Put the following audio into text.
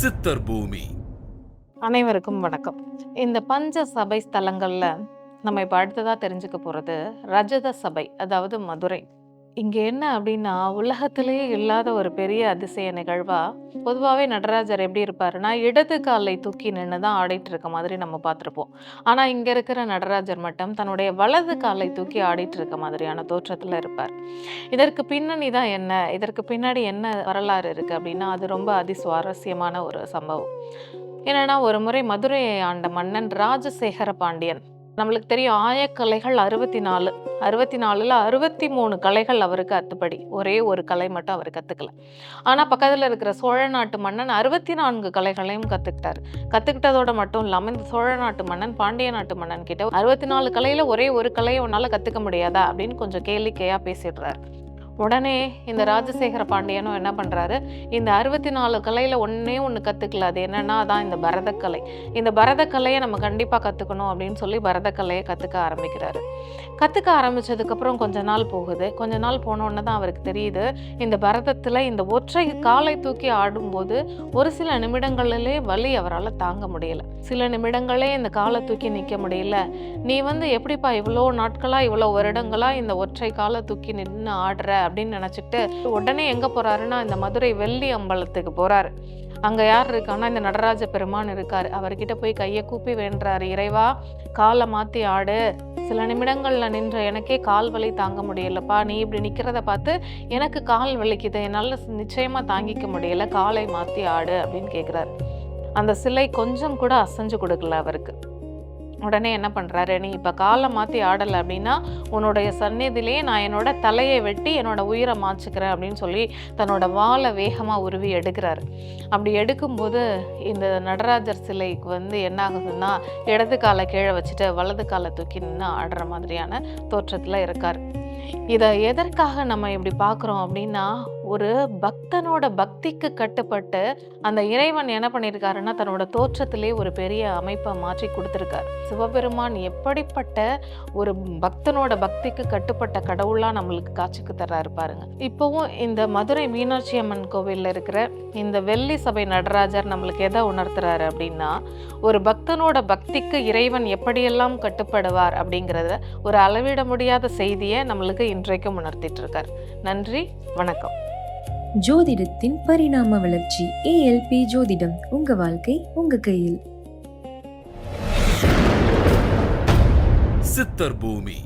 சித்தர் பூமி. அனைவருக்கும் வணக்கம். இந்த பஞ்ச சபை ஸ்தலங்கள்ல நம்ம இப்ப அடுத்ததா தெரிஞ்சுக்க போறது ரஜத சபை, அதாவது மதுரை. இங்க என்ன அப்படின்னா, உலகத்திலேயே இல்லாத ஒரு பெரிய அதிசய நிகழ்வா, பொதுவாவே நடராஜர் எப்படி இருப்பாருன்னா, இடது காலை தூக்கி நின்னு தான் ஆடிட்டு இருக்க மாதிரி நம்ம பார்த்திருப்போம். ஆனா இங்க இருக்கிற நடராஜர் மட்டும் தன்னுடைய வலது காலை தூக்கி ஆடிட்டு இருக்க மாதிரியான தோற்றத்துல இருப்பார். இதற்கு பின்னணி தான் என்ன? இதற்கு பின்னாடி என்ன வரலாறு இருக்கு அப்படின்னா, அது ரொம்ப சுவாரஸ்யமான ஒரு சம்பவம். என்னன்னா, ஒரு முறை மதுரையை ஆண்ட மன்னன் ராஜசேகர பாண்டியன். நம்மளுக்கு தெரியும் ஆயக்கலைகள் 64. 64ல 63 கலைகள் அவருக்கு அத்துப்படி. ஒரே ஒரு கலை மட்டும் அவர் கத்துக்கல. ஆனா பக்கத்துல இருக்கிற சோழ நாட்டு மன்னன் 64 கலைகளையும் கத்துக்கிட்டாரு. கத்துக்கிட்டதோட மட்டும் இல்லாம இந்த சோழ நாட்டு மன்னன் பாண்டிய நாட்டு மன்னன் கிட்ட 64 கலையில ஒரே ஒரு கலையை உன்னால கத்துக்க முடியாதா அப்படின்னு கொஞ்சம் கேளிக்கையா பேசிடுறாரு. உடனே இந்த ராஜசேகர பாண்டியனும் என்ன பண்றாரு, இந்த 64 கலையில ஒண்ணே ஒண்ணு கத்துக்கல. அது என்னன்னா, அதான் இந்த பரதக்கலை. இந்த பரதக்கலையை நம்ம கண்டிப்பா கத்துக்கணும் அப்படின்னு சொல்லி பரதக்கலையை கத்துக்க ஆரம்பிக்கிறாரு. கத்துக்க ஆரம்பிச்சதுக்கு அப்புறம் கொஞ்ச நாள் போகுது. கொஞ்ச நாள் போனோடனே தான் அவருக்கு தெரியுது, இந்த பரதத்துல இந்த ஒற்றை காலை தூக்கி ஆடும்போது ஒரு சில நிமிடங்களிலே வலி அவரால் தாங்க முடியல. சில நிமிடங்களே இந்த காலை தூக்கி நிக்க முடியல. நீ எப்படிப்பா இவ்வளோ நாட்களா இவ்வளோ வருடங்களா இந்த ஒற்றை காலை தூக்கி நின்று ஆடுற அப்படின்னு நினைச்சிட்டு உடனே எங்க போறாருன்னா, இந்த மதுரை வெள்ளி அம்பலத்துக்கு போறாரு. அங்க யார் இருக்கான்னா, இந்த நடராஜ பெருமான் இருக்காரு. அவர்கிட்ட போய் கையை கூப்பி வேண்டுறாரு, இறைவா காலை மாத்தி ஆடு, சில நிமிடங்கள்ல நின்ற எனக்கே கால் வலி தாங்க முடியலப்பா, நீ இப்படி நிக்கிறத பார்த்து எனக்கு கால் வலிக்குது, என்னால நிச்சயமா தாங்கிக்க முடியல, காலை மாத்தி ஆடு அப்படின்னு கேக்குறாரு. அந்த சிலை கொஞ்சம் கூட அசைஞ்சு கொடுக்கல அவருக்கு. உடனே என்ன பண்றாரு, நீ இப்ப காலை மாத்தி ஆடலை அப்படின்னா உன்னுடைய சந்நிதியிலேயே நான் என்னோட தலையை வெட்டி என்னோட உயிரை மாச்சுக்கிறேன் அப்படின்னு சொல்லி தன்னோட வாளை வேகமா உருவி எடுக்கிறாரு. அப்படி எடுக்கும்போது இந்த நடராஜர் சிலைக்கு என்ன ஆகுதுன்னா, இடது காலை கீழே வச்சுட்டு வலது காலை தூக்கி நின்று ஆடுற மாதிரியான தோற்றத்துல இருக்காரு. இதை எதற்காக நம்ம இப்படி பார்க்குறோம் அப்படின்னா, ஒரு பக்தனோட பக்திக்கு கட்டுப்பட்டு அந்த இறைவன் என்ன பண்ணியிருக்காருன்னா, தன்னோட தோற்றத்திலே ஒரு பெரிய அமைப்பை மாற்றி கொடுத்துருக்காரு. சிவபெருமான் எப்படிப்பட்ட ஒரு பக்தனோட பக்திக்கு கட்டுப்பட்ட கடவுளா நம்மளுக்கு காட்சிக்கு தர்றாரு பாருங்க. இப்போவும் இந்த மதுரை மீனாட்சி அம்மன் கோவில்ல இருக்கிற இந்த வெள்ளி சபை நடராஜர் நம்மளுக்கு எதை உணர்த்துறாரு அப்படின்னா, ஒரு பக்தனோட பக்திக்கு இறைவன் எப்படியெல்லாம் கட்டுப்படுவார் அப்படிங்கிறத ஒரு அளவிட முடியாத செய்தியை நம்மளுக்கு இன்றைக்கும் உணர்த்திட்டு இருக்கார். நன்றி, வணக்கம். ஜோதிடத்தின் பரிணாம வளர்ச்சி. ஏஎல்பி ஜோதிடம், உங்க வாழ்க்கை உங்க கையில். சித்தர் பூமி.